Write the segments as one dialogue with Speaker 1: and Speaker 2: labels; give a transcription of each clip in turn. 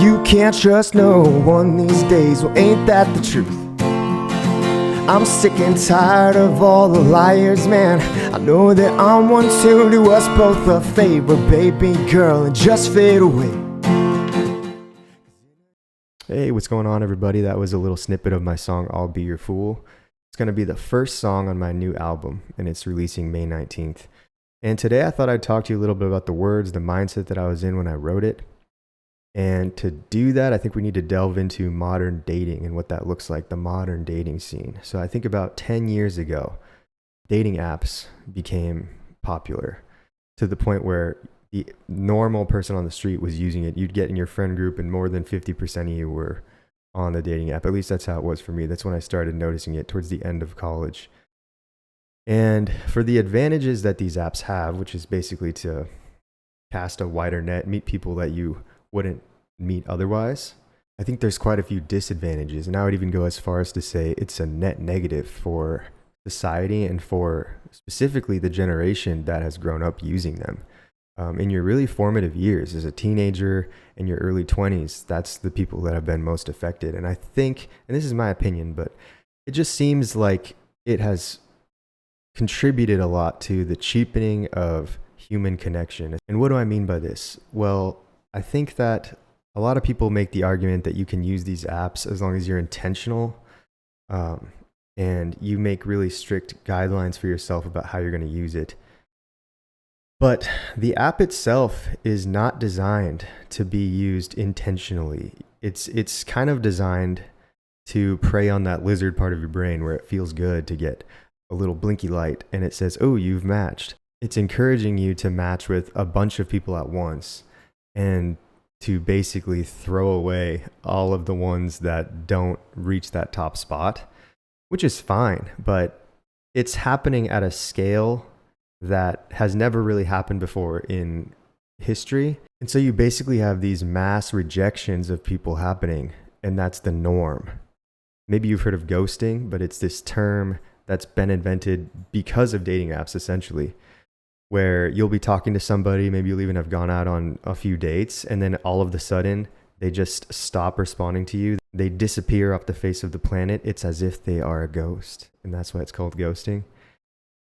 Speaker 1: You can't trust no one these days, well ain't that the truth? I'm sick and tired of all the liars, man. I know that I'm one too. Do us both a favor, baby girl, and just fade away. Hey, what's going on, everybody? That was a little snippet of my song, I'll Be Your Fool. It's going to be the first song on my new album, and it's releasing May 19th. And today I thought I'd talk to you a little bit about the words, the mindset that I was in when I wrote it. And to do that, I think we need to delve into modern dating and what that looks like, the modern dating scene. So I think about 10 years ago, dating apps became popular to the point where the normal person on the street was using it. You'd get in your friend group and more than 50% of you were on the dating app. At least that's how it was for me. That's when I started noticing it towards the end of college. And for the advantages that these apps have, which is basically to cast a wider net, meet people that you wouldn't meet otherwise, I think there's quite a few disadvantages. And I would even go as far as to say it's a net negative for society and for specifically the generation that has grown up using them. In your really formative years as a teenager, in your early 20s, that's the people that have been most affected. And I think, and this is my opinion, but it just seems like it has contributed a lot to the cheapening of human connection. And what do I mean by this? Well, I think that a lot of people make the argument that you can use these apps as long as you're intentional, and you make really strict guidelines for yourself about how you're going to use it. But the app itself is not designed to be used intentionally. It's kind of designed to prey on that lizard part of your brain where it feels good to get a little blinky light and it says, oh, you've matched. It's encouraging you to match with a bunch of people at once and to basically throw away all of the ones that don't reach that top spot, which is fine, but it's happening at a scale that has never really happened before in history. And so you basically have these mass rejections of people happening, and that's the norm. Maybe you've heard of ghosting, but it's this term that's been invented because of dating apps, essentially, where you'll be talking to somebody, maybe you'll even have gone out on a few dates, and then all of a sudden, they just stop responding to you. They disappear off the face of the planet. It's as if they are a ghost, and that's why it's called ghosting.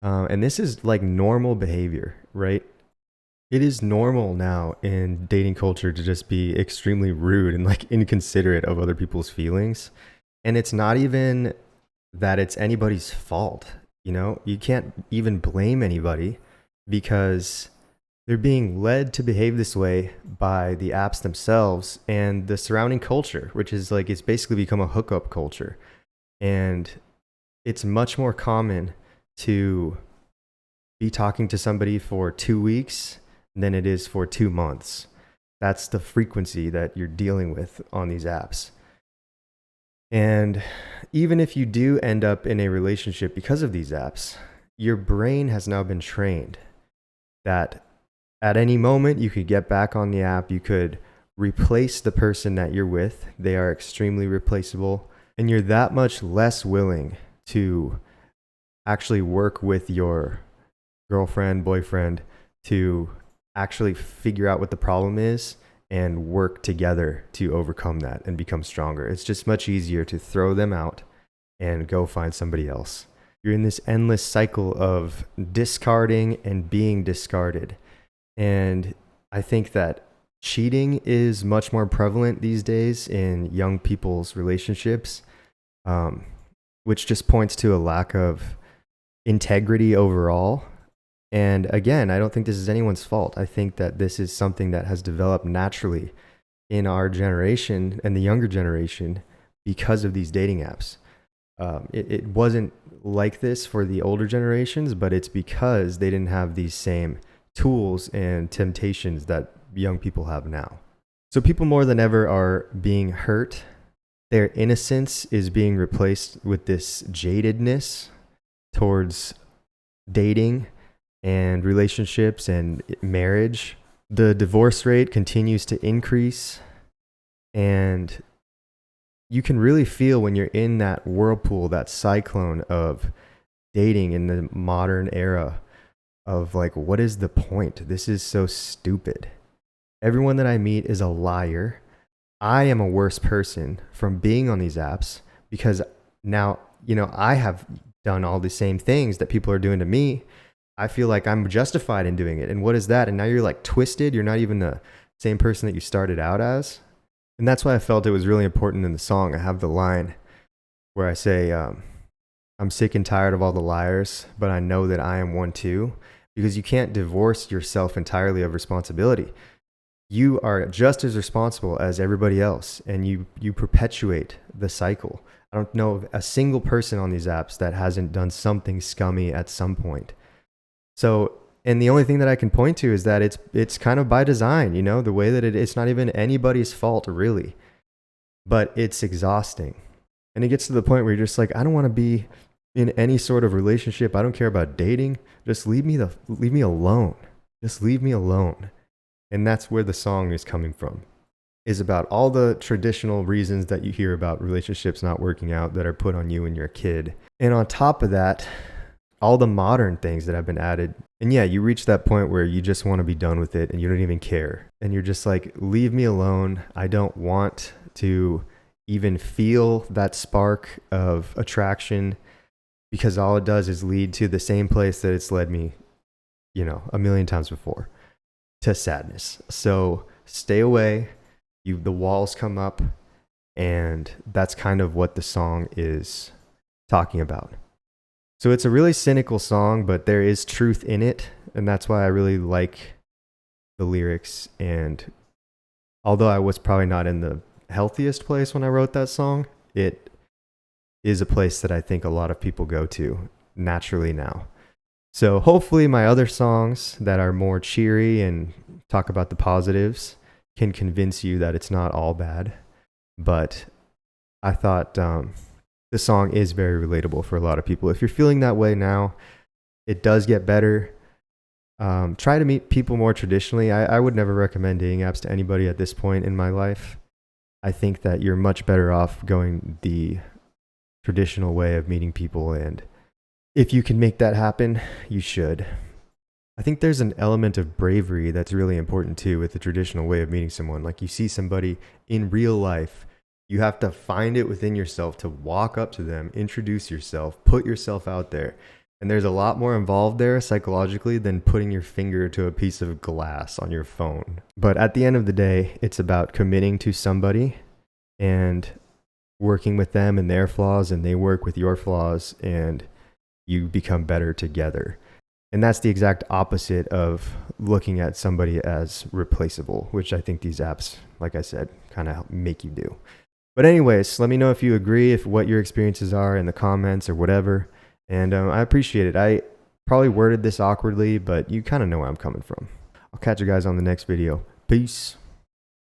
Speaker 1: And this is like normal behavior, right? It is normal now in dating culture to just be extremely rude and like inconsiderate of other people's feelings. And it's not even that it's anybody's fault. You know, you can't even blame anybody because they're being led to behave this way by the apps themselves and the surrounding culture, which is like, it's basically become a hookup culture. And it's much more common to be talking to somebody for 2 weeks than it is for 2 months. That's the frequency that you're dealing with on these apps. And even if you do end up in a relationship because of these apps, your brain has now been trained that at any moment you could get back on the app, you could replace the person that you're with. They are extremely replaceable, and you're that much less willing to actually work with your girlfriend, boyfriend to actually figure out what the problem is and work together to overcome that and become stronger. It's just much easier to throw them out and go find somebody else. You're in this endless cycle of discarding and being discarded. And I think that cheating is much more prevalent these days in young people's relationships, which just points to a lack of integrity overall. And again, I don't think this is anyone's fault. I think that this is something that has developed naturally in our generation and the younger generation because of these dating apps. It wasn't like this for the older generations, but it's because they didn't have these same tools and temptations that young people have now. So people more than ever are being hurt. Their innocence is being replaced with this jadedness towards dating and relationships and marriage. The divorce rate continues to increase, and you can really feel when you're in that whirlpool, that cyclone of dating in the modern era of like, what is the point? This is so stupid. Everyone that I meet is a liar. I am a worse person from being on these apps because now, I have done all the same things that people are doing to me. I feel like I'm justified in doing it. And what is that? And now you're like twisted. You're not even the same person that you started out as. And that's why I felt it was really important in the song. I have the line where I say, I'm sick and tired of all the liars, but I know that I am one too. Because you can't divorce yourself entirely of responsibility. You are just as responsible as everybody else, and you perpetuate the cycle. I don't know of a single person on these apps that hasn't done something scummy at some point. So, and the only thing that I can point to is that it's kind of by design, the way that it's not even anybody's fault really, but it's exhausting. And it gets to the point where you're just like, I don't want to be in any sort of relationship. I don't care about dating. Just leave me alone. Just leave me alone. And that's where the song is coming from, is about all the traditional reasons that you hear about relationships not working out that are put on you and your kid. And on top of that, all the modern things that have been added. And yeah, you reach that point where you just want to be done with it and you don't even care. And you're just like, leave me alone. I don't want to even feel that spark of attraction, because all it does is lead to the same place that it's led me, a million times before, to sadness. So stay away. The walls come up, and that's kind of what the song is talking about. So it's a really cynical song, but there is truth in it, and that's why I really like the lyrics. And although I was probably not in the healthiest place when I wrote that song, it is a place that I think a lot of people go to naturally now. So hopefully my other songs that are more cheery and talk about the positives can convince you that it's not all bad. But I thought the song is very relatable for a lot of people. If you're feeling that way now, it does get better. Try to meet people more traditionally. I would never recommend dating apps to anybody at this point in my life. I think that you're much better off going the traditional way of meeting people, and if you can make that happen, you should. I think there's an element of bravery that's really important too with the traditional way of meeting someone. Like, you see somebody in real life, you have to find it within yourself to walk up to them, introduce yourself, put yourself out there. And there's a lot more involved there psychologically than putting your finger to a piece of glass on your phone. But at the end of the day, it's about committing to somebody and working with them and their flaws, and they work with your flaws, and you become better together. And that's the exact opposite of looking at somebody as replaceable, which I think these apps, like I said, kind of make you do. But anyways, let me know if you agree, if what your experiences are in the comments or whatever. And I appreciate it. I probably worded this awkwardly, but you kind of know where I'm coming from. I'll catch you guys on the next video. Peace.